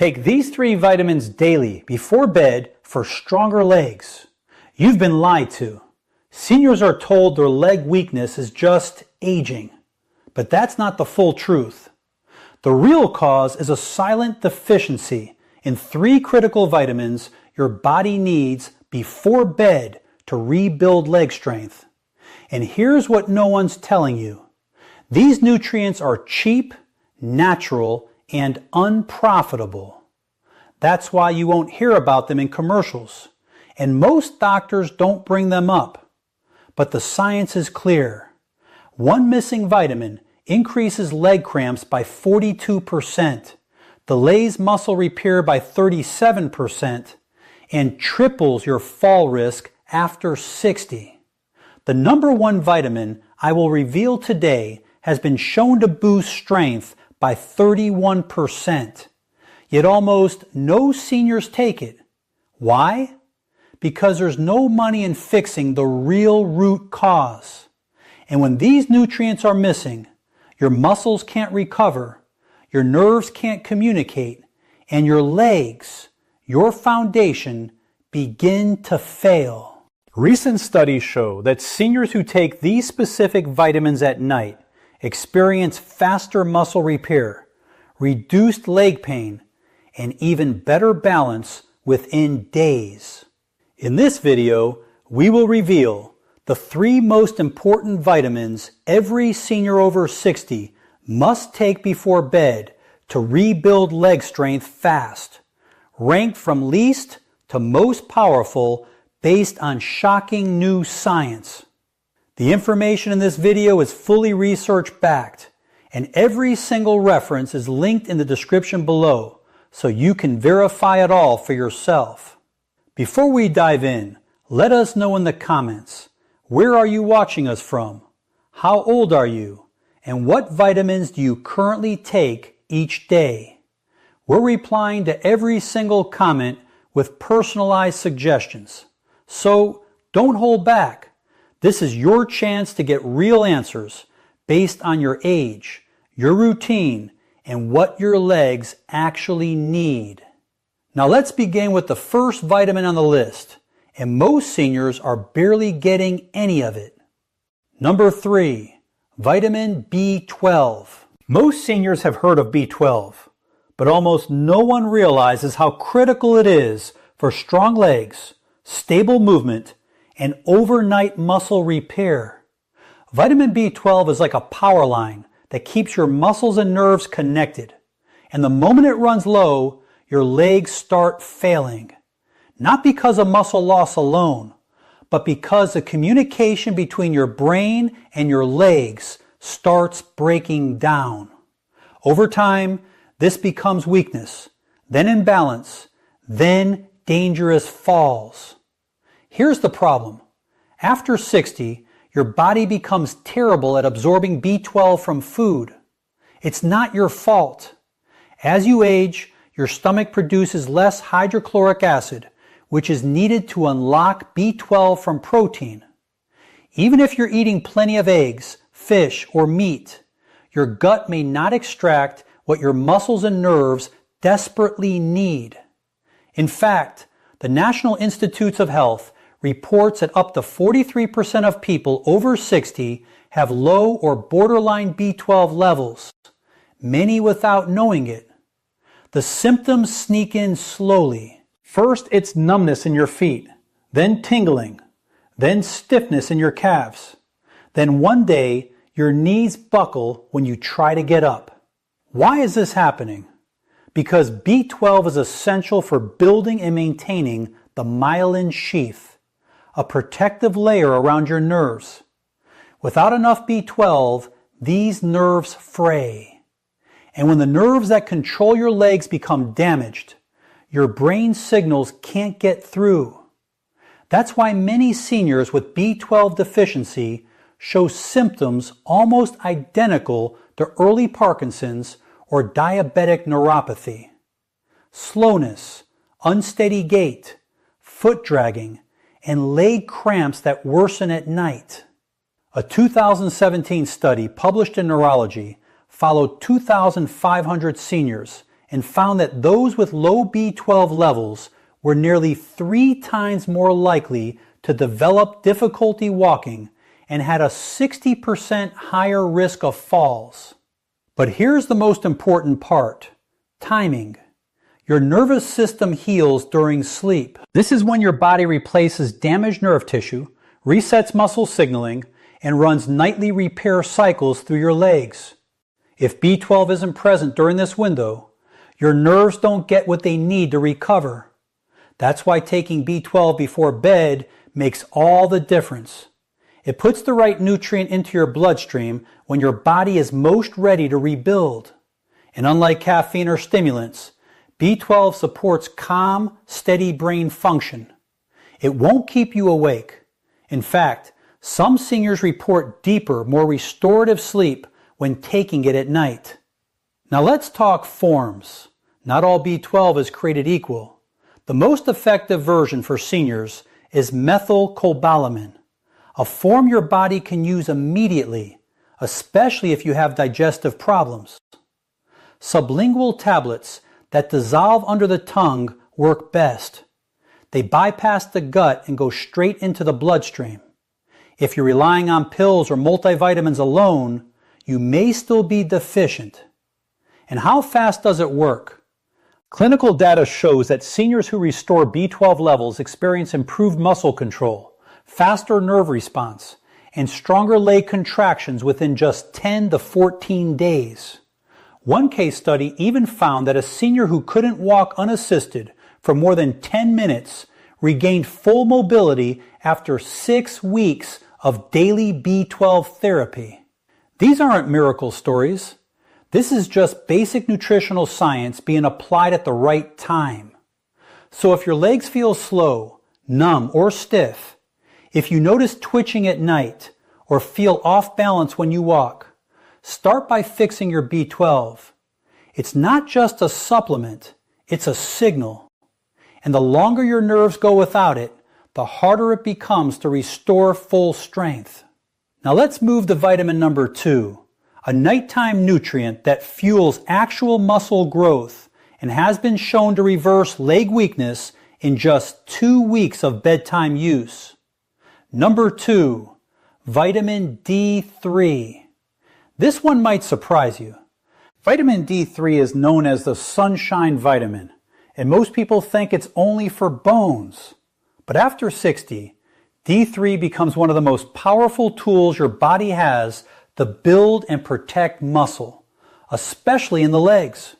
Take these 3 vitamins daily before bed for stronger legs. You've been lied to. Seniors are told their leg weakness is just aging, but that's not the full truth. The real cause is a silent deficiency in 3 critical vitamins your body needs before bed to rebuild leg strength. And here's what no one's telling you. These nutrients are cheap, natural, and unprofitable. That's why you won't hear about them in commercials, and most doctors don't bring them up. But the science is clear. One missing vitamin increases leg cramps by 42%, delays muscle repair by 37%, and triples your fall risk after 60. The number 1 vitamin I will reveal today has been shown to boost strength by 31%. Yet almost no seniors take it. Why? Because there's no money in fixing the real root cause. And when these nutrients are missing, your muscles can't recover, your nerves can't communicate, and your legs, your foundation, begin to fail. Recent studies show that seniors who take these specific vitamins at night experience faster muscle repair, reduced leg pain, and even better balance within days. In this video, we will reveal the 3 most important vitamins every senior over 60 must take before bed to rebuild leg strength fast, ranked from least to most powerful based on shocking new science. The information in this video is fully research-backed, and every single reference is linked in the description below, so you can verify it all for yourself. Before we dive in, let us know in the comments, where are you watching us from? How old are you? And what vitamins do you currently take each day? We're replying to every single comment with personalized suggestions. So don't hold back. This is your chance to get real answers based on your age, your routine, and what your legs actually need. Now let's begin with the first vitamin on the list, and most seniors are barely getting any of it. Number 3, vitamin B12. Most seniors have heard of B12, but almost no one realizes how critical it is for strong legs, stable movement, and overnight muscle repair. Vitamin B12 is like a power line that keeps your muscles and nerves connected, and the moment it runs low, your legs start failing. Not because of muscle loss alone, but because the communication between your brain and your legs starts breaking down. Over time, this becomes weakness, then imbalance, then dangerous falls. Here's the problem. After 60, your body becomes terrible at absorbing B12 from food. It's not your fault. As you age, your stomach produces less hydrochloric acid, which is needed to unlock B12 from protein. Even if you're eating plenty of eggs, fish, or meat, your gut may not extract what your muscles and nerves desperately need. In fact, the National Institutes of Health reports that up to 43% of people over 60 have low or borderline B12 levels, many without knowing it. The symptoms sneak in slowly. First, it's numbness in your feet, then tingling, then stiffness in your calves. Then one day, your knees buckle when you try to get up. Why is this happening? Because B12 is essential for building and maintaining the myelin sheath, a protective layer around your nerves. Without enough B12, these nerves fray. And when the nerves that control your legs become damaged, your brain signals can't get through. That's why many seniors with B12 deficiency show symptoms almost identical to early Parkinson's or diabetic neuropathy. Slowness, unsteady gait, foot dragging, and leg cramps that worsen at night. A 2017 study published in Neurology followed 2,500 seniors and found that those with low B12 levels were nearly 3 times more likely to develop difficulty walking and had a 60% higher risk of falls. But here's the most important part: timing. Your nervous system heals during sleep. This is when your body replaces damaged nerve tissue, resets muscle signaling, and runs nightly repair cycles through your legs. If B12 isn't present during this window, your nerves don't get what they need to recover. That's why taking B12 before bed makes all the difference. It puts the right nutrient into your bloodstream when your body is most ready to rebuild. And unlike caffeine or stimulants, B12 supports calm, steady brain function. It won't keep you awake. In fact, some seniors report deeper, more restorative sleep when taking it at night. Now let's talk forms. Not all B12 is created equal. The most effective version for seniors is methylcobalamin, a form your body can use immediately, especially if you have digestive problems. Sublingual tablets that dissolve under the tongue work best. They bypass the gut and go straight into the bloodstream. If you're relying on pills or multivitamins alone, you may still be deficient. And how fast does it work? Clinical data shows that seniors who restore B12 levels experience improved muscle control, faster nerve response, and stronger leg contractions within just 10 to 14 days. One case study even found that a senior who couldn't walk unassisted for more than 10 minutes regained full mobility after 6 weeks of daily B12 therapy. These aren't miracle stories. This is just basic nutritional science being applied at the right time. So if your legs feel slow, numb, or stiff, if you notice twitching at night or feel off balance when you walk, start by fixing your B12. It's not just a supplement, it's a signal. And the longer your nerves go without it, the harder it becomes to restore full strength. Now let's move to vitamin number 2, a nighttime nutrient that fuels actual muscle growth and has been shown to reverse leg weakness in just 2 weeks of bedtime use. Number 2, vitamin D3. This one might surprise you. Vitamin D3 is known as the sunshine vitamin, and most people think it's only for bones. But after 60, D3 becomes one of the most powerful tools your body has to build and protect muscle, especially in the legs.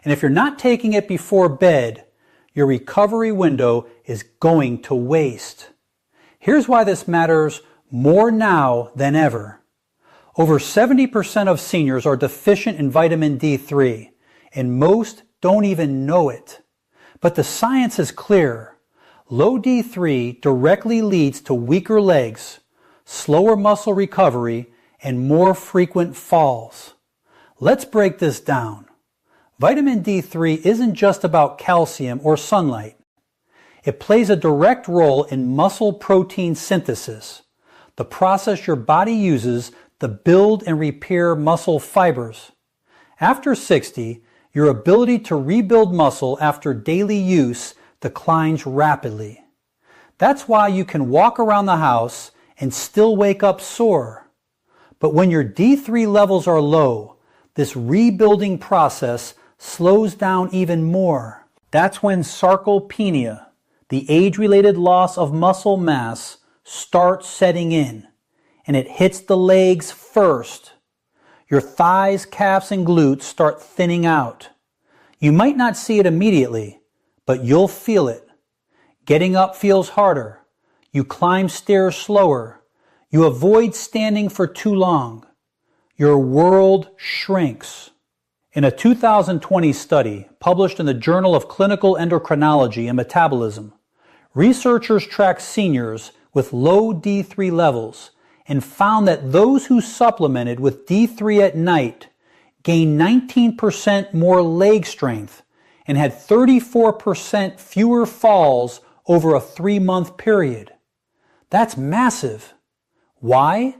And if you're not taking it before bed, your recovery window is going to waste. Here's why this matters more now than ever. Over 70% of seniors are deficient in vitamin D3, and most don't even know it. But the science is clear. Low D3 directly leads to weaker legs, slower muscle recovery, and more frequent falls. Let's break this down. Vitamin D3 isn't just about calcium or sunlight. It plays a direct role in muscle protein synthesis, the process your body uses to build and repair muscle fibers. After 60, your ability to rebuild muscle after daily use declines rapidly. That's why you can walk around the house and still wake up sore. But when your D3 levels are low, this rebuilding process slows down even more. That's when sarcopenia, the age-related loss of muscle mass, starts setting in, and it hits the legs first. Your thighs, calves, and glutes start thinning out. You might not see it immediately, but you'll feel it. Getting up feels harder. You climb stairs slower. You avoid standing for too long. Your world shrinks. In a 2020 study published in the Journal of Clinical Endocrinology and Metabolism, researchers tracked seniors with low D3 levels and found that those who supplemented with D3 at night gained 19% more leg strength and had 34% fewer falls over a 3-month period. That's massive. Why?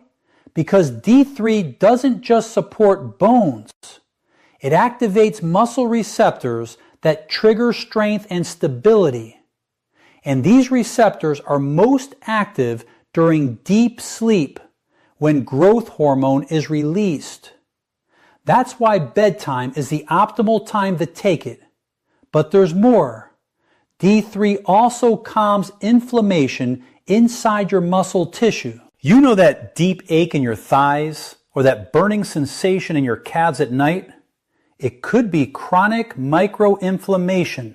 Because D3 doesn't just support bones. It activates muscle receptors that trigger strength and stability. And these receptors are most active during deep sleep when growth hormone is released. That's why bedtime is the optimal time to take it. But there's more. D3 also calms inflammation inside your muscle tissue. You know that deep ache in your thighs or that burning sensation in your calves at night? It could be chronic microinflammation,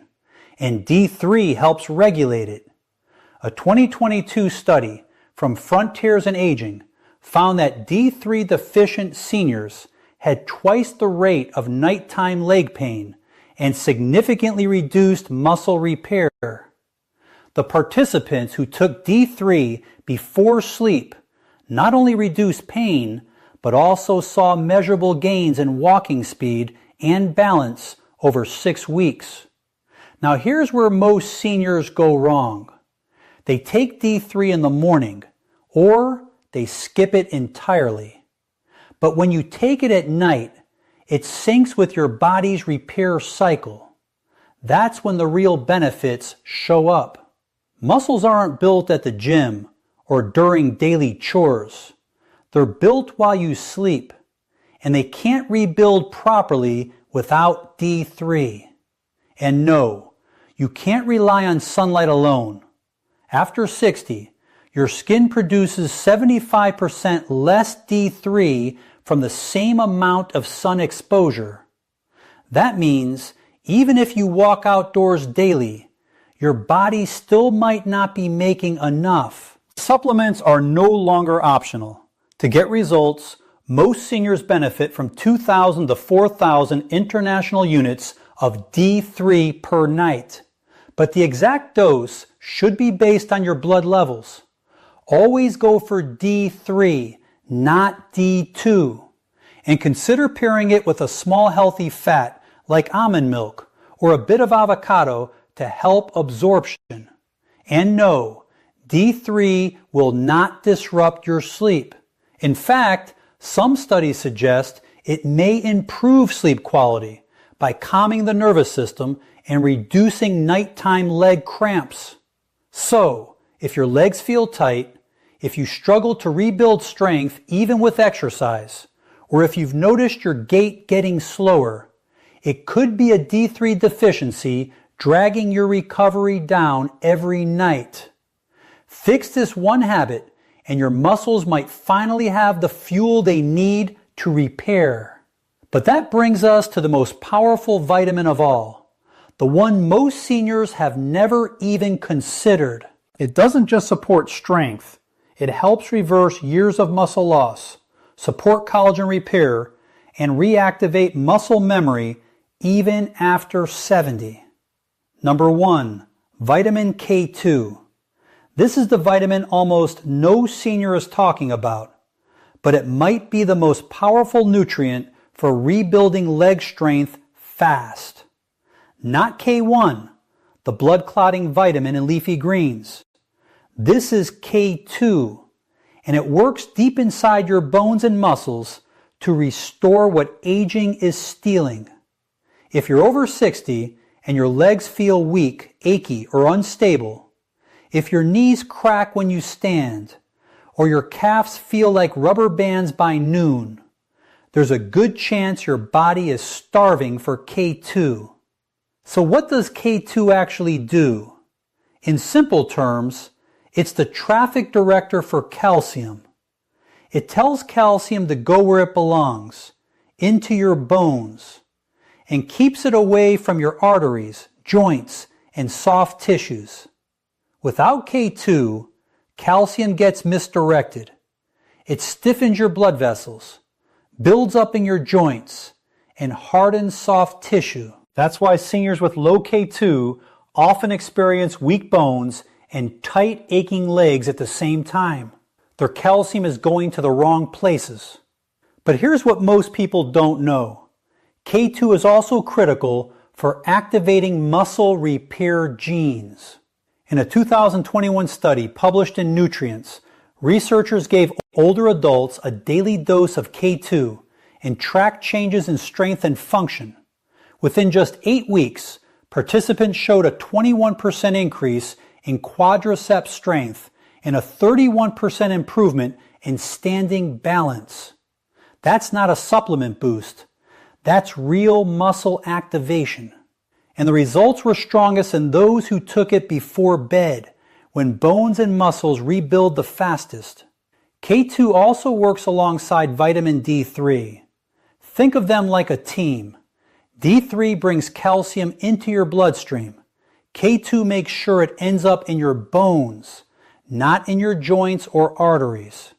and D3 helps regulate it. A 2022 study from Frontiers in Aging found that D3 deficient seniors had twice the rate of nighttime leg pain and significantly reduced muscle repair. The participants who took D3 before sleep not only reduced pain, but also saw measurable gains in walking speed and balance over 6 weeks. Now here's where most seniors go wrong. They take D3 in the morning, or they skip it entirely. But when you take it at night, it syncs with your body's repair cycle. That's when the real benefits show up. Muscles aren't built at the gym or during daily chores. They're built while you sleep, and they can't rebuild properly without D3. And no, you can't rely on sunlight alone. After 60, your skin produces 75% less D3 from the same amount of sun exposure. That means even if you walk outdoors daily, your body still might not be making enough. Supplements are no longer optional. To get results, most seniors benefit from 2,000 to 4,000 international units of D3 per night. But the exact dose should be based on your blood levels. Always go for D3, not D2. And consider pairing it with a small healthy fat like almond milk or a bit of avocado to help absorption. And no, D3 will not disrupt your sleep. In fact, some studies suggest it may improve sleep quality by calming the nervous system and reducing nighttime leg cramps. So, if your legs feel tight, if you struggle to rebuild strength even with exercise, or if you've noticed your gait getting slower, it could be a D3 deficiency dragging your recovery down every night. Fix this one habit and your muscles might finally have the fuel they need to repair. But that brings us to the most powerful vitamin of all, the one most seniors have never even considered. It doesn't just support strength, it helps reverse years of muscle loss, support collagen repair, and reactivate muscle memory even after 70. Number 1, vitamin K2. This is the vitamin almost no senior is talking about, but it might be the most powerful nutrient for rebuilding leg strength fast. Not K1, the blood clotting vitamin in leafy greens. This is K2, and it works deep inside your bones and muscles to restore what aging is stealing. If you're over 60 and your legs feel weak, achy, or unstable, if your knees crack when you stand, or your calves feel like rubber bands by noon, there's a good chance your body is starving for K2. So what does K2 actually do? In simple terms, it's the traffic director for calcium. It tells calcium to go where it belongs, into your bones, and keeps it away from your arteries, joints, and soft tissues. Without K2, calcium gets misdirected. It stiffens your blood vessels, builds up in your joints, and hardens soft tissue. That's why seniors with low K2 often experience weak bones and tight, aching legs at the same time. Their calcium is going to the wrong places. But here's what most people don't know. K2 is also critical for activating muscle repair genes. In a 2021 study published in Nutrients, researchers gave older adults a daily dose of K2 and track changes in strength and function. Within just 8 weeks, participants showed a 21% increase in quadriceps strength and a 31% improvement in standing balance. That's not a supplement boost. That's real muscle activation. And the results were strongest in those who took it before bed, when bones and muscles rebuild the fastest. K2 also works alongside vitamin D3. Think of them like a team. D3 brings calcium into your bloodstream. K2 makes sure it ends up in your bones, not in your joints or arteries.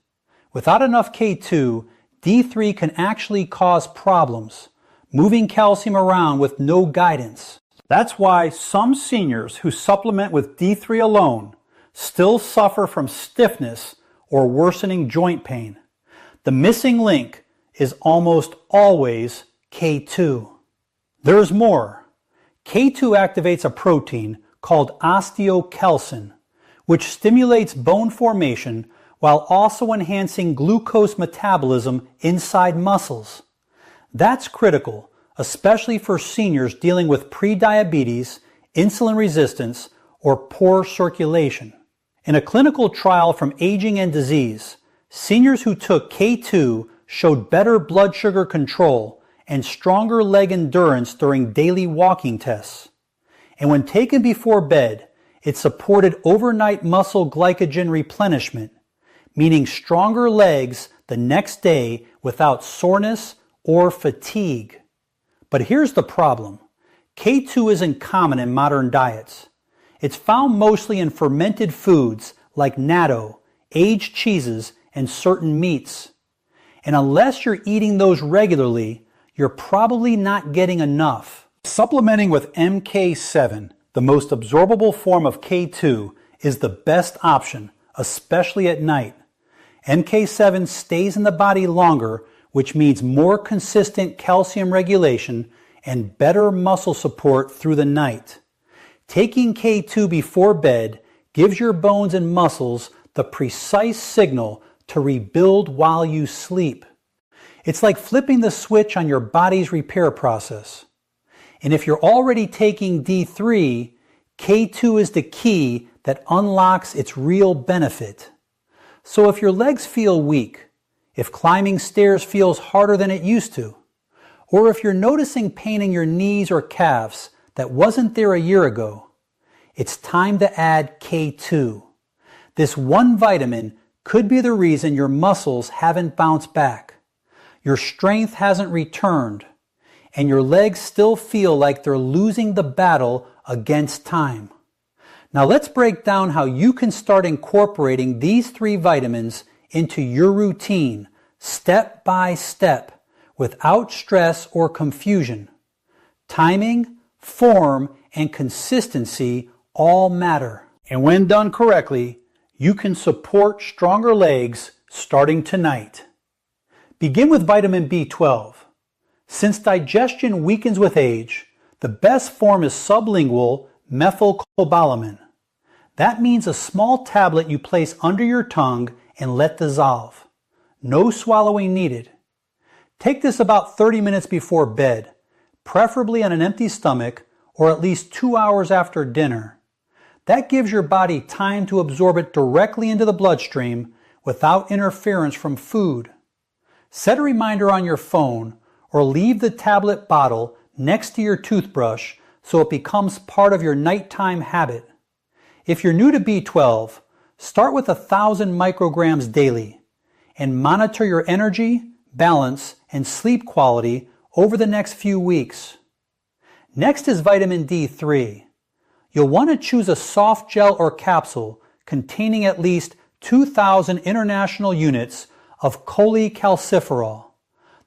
Without enough K2, D3 can actually cause problems, moving calcium around with no guidance. That's why some seniors who supplement with D3 alone still suffer from stiffness or worsening joint pain. The missing link is almost always K2. There's more. K2 activates a protein called osteocalcin, which stimulates bone formation while also enhancing glucose metabolism inside muscles. That's critical, especially for seniors dealing with prediabetes, insulin resistance, or poor circulation. In a clinical trial from Aging and Disease, seniors who took K2 showed better blood sugar control and stronger leg endurance during daily walking tests. And when taken before bed, it supported overnight muscle glycogen replenishment, meaning stronger legs the next day without soreness or fatigue. But here's the problem. K2 isn't common in modern diets. It's found mostly in fermented foods like natto, aged cheeses, and certain meats. And unless you're eating those regularly, you're probably not getting enough. Supplementing with MK7, the most absorbable form of K2, is the best option, especially at night. MK7 stays in the body longer, which means more consistent calcium regulation and better muscle support through the night. Taking K2 before bed gives your bones and muscles the precise signal to rebuild while you sleep. It's like flipping the switch on your body's repair process. And if you're already taking D3, K2 is the key that unlocks its real benefit. So if your legs feel weak, if climbing stairs feels harder than it used to, or if you're noticing pain in your knees or calves that wasn't there a year ago, it's time to add K2. This one vitamin could be the reason your muscles haven't bounced back, your strength hasn't returned, and your legs still feel like they're losing the battle against time. Now let's break down how you can start incorporating these 3 vitamins into your routine, step by step, without stress or confusion. Timing, form, and consistency all matter. And when done correctly, you can support stronger legs starting tonight. Begin with vitamin B12. Since digestion weakens with age, the best form is sublingual methylcobalamin. That means a small tablet you place under your tongue and let dissolve. No swallowing needed. Take this about 30 minutes before bed, preferably on an empty stomach or at least 2 hours after dinner. That gives your body time to absorb it directly into the bloodstream without interference from food. Set a reminder on your phone or leave the tablet bottle next to your toothbrush so it becomes part of your nighttime habit. If you're new to B12, start with 1,000 micrograms daily and monitor your energy, balance, and sleep quality over the next few weeks. Next is vitamin D3. You'll want to choose a soft gel or capsule containing at least 2,000 international units of cholecalciferol,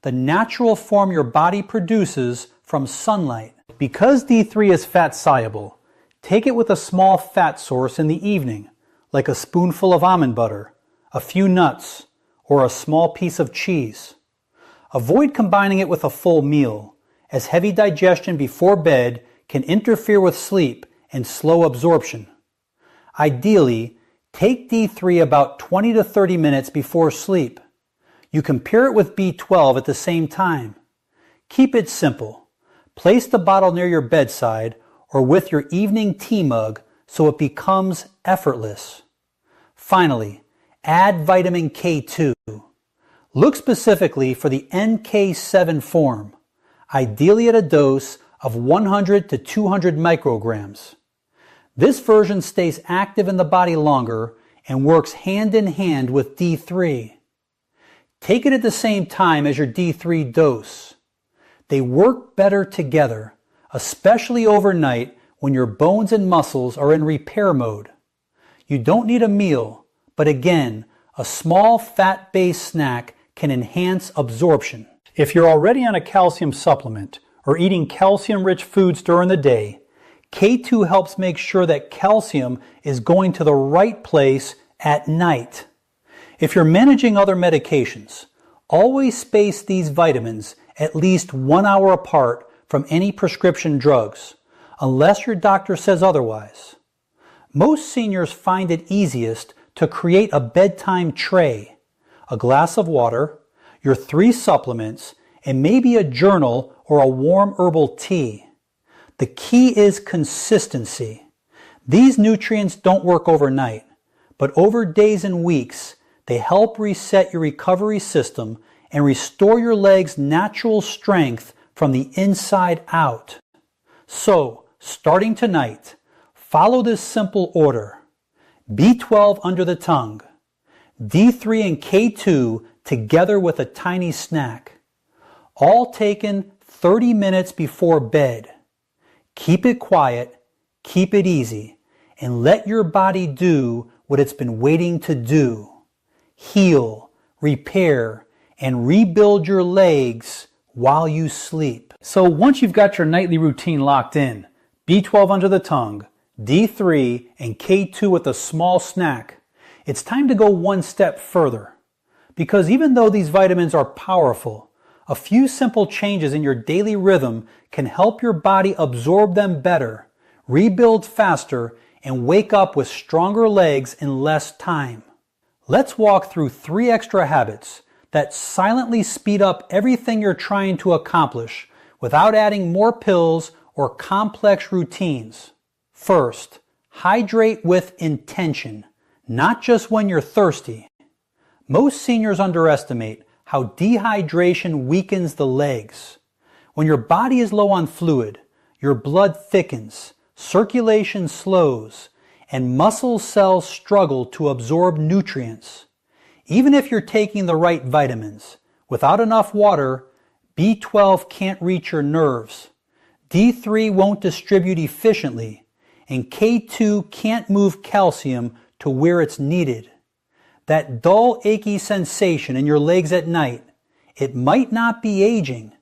the natural form your body produces from sunlight. Because D3 is fat soluble, take it with a small fat source in the evening, like a spoonful of almond butter, a few nuts, or a small piece of cheese. Avoid combining it with a full meal, as heavy digestion before bed can interfere with sleep and slow absorption. Ideally, take D3 about 20 to 30 minutes before sleep. You can pair it with B12 at the same time. Keep it simple. Place the bottle near your bedside or with your evening tea mug so it becomes effortless. Finally, add vitamin K2. Look specifically for the NK7 form, ideally at a dose of 100 to 200 micrograms. This version stays active in the body longer and works hand in hand with D3. Take it at the same time as your D3 dose. They work better together, especially overnight when your bones and muscles are in repair mode. You don't need a meal, but again, a small fat-based snack can enhance absorption. If you're already on a calcium supplement or eating calcium-rich foods during the day, K2 helps make sure that calcium is going to the right place at night. If you're managing other medications, always space these vitamins at least 1 hour apart from any prescription drugs, unless your doctor says otherwise. Most seniors find it easiest to create a bedtime tray, a glass of water, your 3 supplements, and maybe a journal or a warm herbal tea. The key is consistency. These nutrients don't work overnight, but over days and weeks, they help reset your recovery system and restore your legs' natural strength from the inside out. So, starting tonight, follow this simple order. B12 under the tongue, D3 and K2 together with a tiny snack, all taken 30 minutes before bed. Keep it quiet, keep it easy, and let your body do what it's been waiting to do. Heal, repair, and rebuild your legs while you sleep. So once you've got your nightly routine locked in, B12 under the tongue, D3, and K2 with a small snack, it's time to go one step further. Because even though these vitamins are powerful, a few simple changes in your daily rhythm can help your body absorb them better, rebuild faster, and wake up with stronger legs in less time. Let's walk through 3 extra habits that silently speed up everything you're trying to accomplish without adding more pills or complex routines. First, hydrate with intention, not just when you're thirsty. Most seniors underestimate how dehydration weakens the legs. When your body is low on fluid, your blood thickens, circulation slows, and muscle cells struggle to absorb nutrients. Even if you're taking the right vitamins, without enough water, B12 can't reach your nerves, D3 won't distribute efficiently, and K2 can't move calcium to where it's needed. That dull, achy sensation in your legs at night, it might not be aging.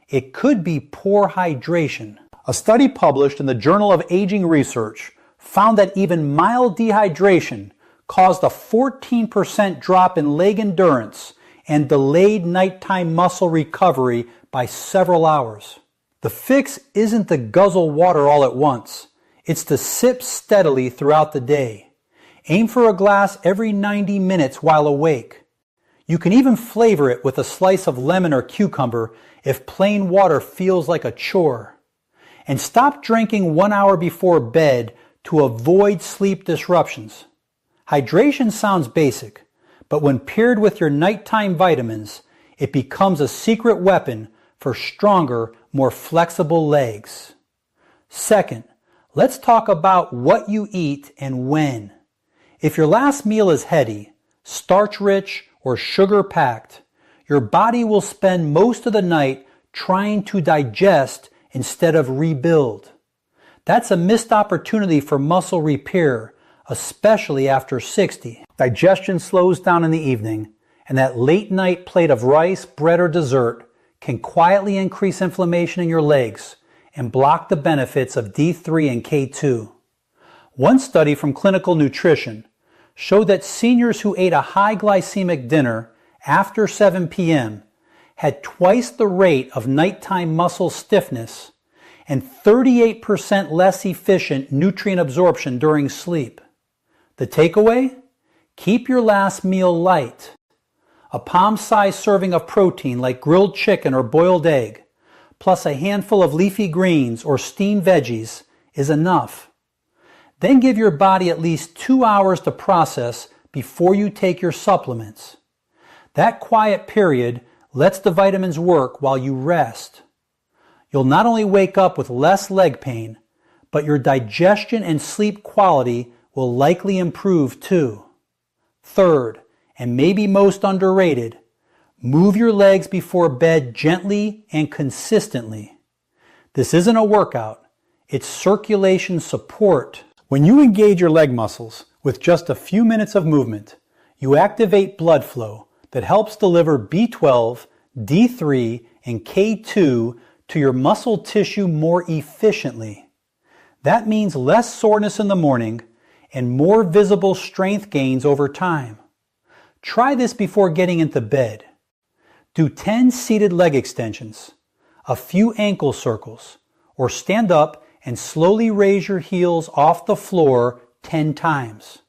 It could be poor hydration. A study published in the Journal of Aging Research found that even mild dehydration caused a 14% drop in leg endurance and delayed nighttime muscle recovery by several hours. The fix isn't to guzzle water all at once. It's to sip steadily throughout the day. Aim for a glass every 90 minutes while awake. You can even flavor it with a slice of lemon or cucumber if plain water feels like a chore. And stop drinking 1 hour before bed to avoid sleep disruptions. Hydration sounds basic, but when paired with your nighttime vitamins, it becomes a secret weapon for stronger, more flexible legs. Second, let's talk about what you eat and when. If your last meal is heady, starch-rich, or sugar-packed, your body will spend most of the night trying to digest instead of rebuild. That's a missed opportunity for muscle repair, especially after 60. Digestion slows down in the evening, and that late-night plate of rice, bread, or dessert can quietly increase inflammation in your legs and block the benefits of D3 and K2. One study from Clinical Nutrition showed that seniors who ate a high glycemic dinner after 7 p.m. had twice the rate of nighttime muscle stiffness and 38% less efficient nutrient absorption during sleep. The takeaway? Keep your last meal light. A palm-sized serving of protein like grilled chicken or boiled egg, plus a handful of leafy greens or steamed veggies is enough. Then give your body at least 2 hours to process before you take your supplements. That quiet period lets the vitamins work while you rest. You'll not only wake up with less leg pain, but your digestion and sleep quality will likely improve too. Third, and maybe most underrated, move your legs before bed gently and consistently. This isn't a workout, it's circulation support. When you engage your leg muscles with just a few minutes of movement, you activate blood flow that helps deliver B12, D3, and K2 to your muscle tissue more efficiently. That means less soreness in the morning and more visible strength gains over time. Try this before getting into bed. Do 10 seated leg extensions, a few ankle circles, or stand up and slowly raise your heels off the floor 10 times.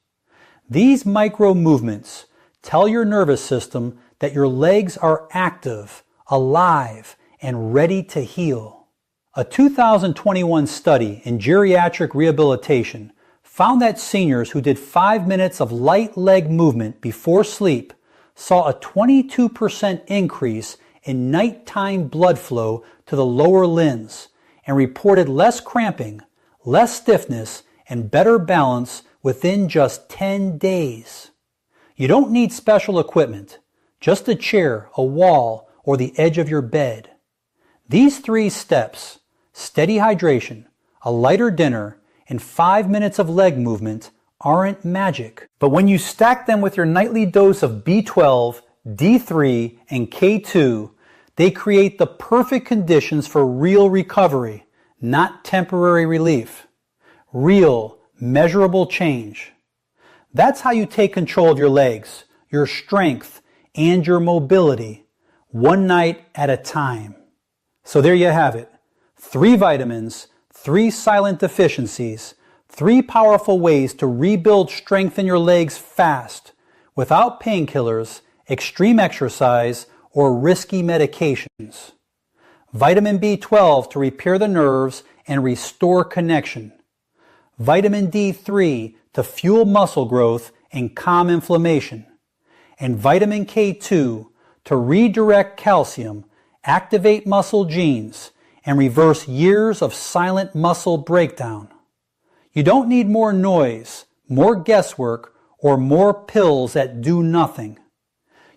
These micro movements tell your nervous system that your legs are active, alive, and ready to heal. A 2021 study in geriatric rehabilitation found that seniors who did 5 minutes of light leg movement before sleep saw a 22% increase in nighttime blood flow to the lower limbs and reported less cramping, less stiffness, and better balance within just 10 days. You don't need special equipment, just a chair, a wall, or the edge of your bed. These 3 steps, steady hydration, a lighter dinner, and 5 minutes of leg movement aren't magic. But when you stack them with your nightly dose of B12, D3, and K2, they create the perfect conditions for real recovery, not temporary relief. Real, measurable change. That's how you take control of your legs, your strength, and your mobility, one night at a time. So there you have it. 3 vitamins, 3 silent deficiencies, 3 powerful ways to rebuild strength in your legs fast, without painkillers, extreme exercise, or risky medications. Vitamin B12 to repair the nerves and restore connection. Vitamin D3 to fuel muscle growth and calm inflammation. And vitamin K2 to redirect calcium, activate muscle genes, and reverse years of silent muscle breakdown. You don't need more noise, more guesswork, or more pills that do nothing.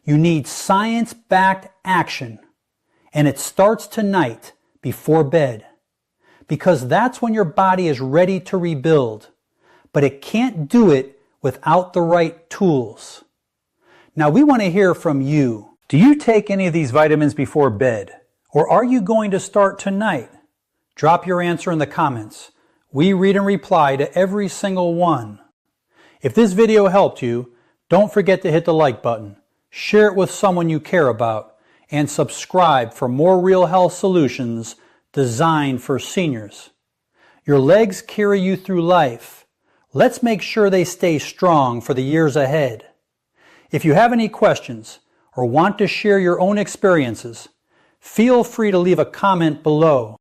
You need science-backed action. And it starts tonight before bed. Because that's when your body is ready to rebuild. But it can't do it without the right tools. Now we want to hear from you. Do you take any of these vitamins before bed? Or are you going to start tonight? Drop your answer in the comments. We read and reply to every single one. If this video helped you, don't forget to hit the like button, share it with someone you care about, and subscribe for more real health solutions designed for seniors. Your legs carry you through life. Let's make sure they stay strong for the years ahead. If you have any questions or want to share your own experiences, feel free to leave a comment below.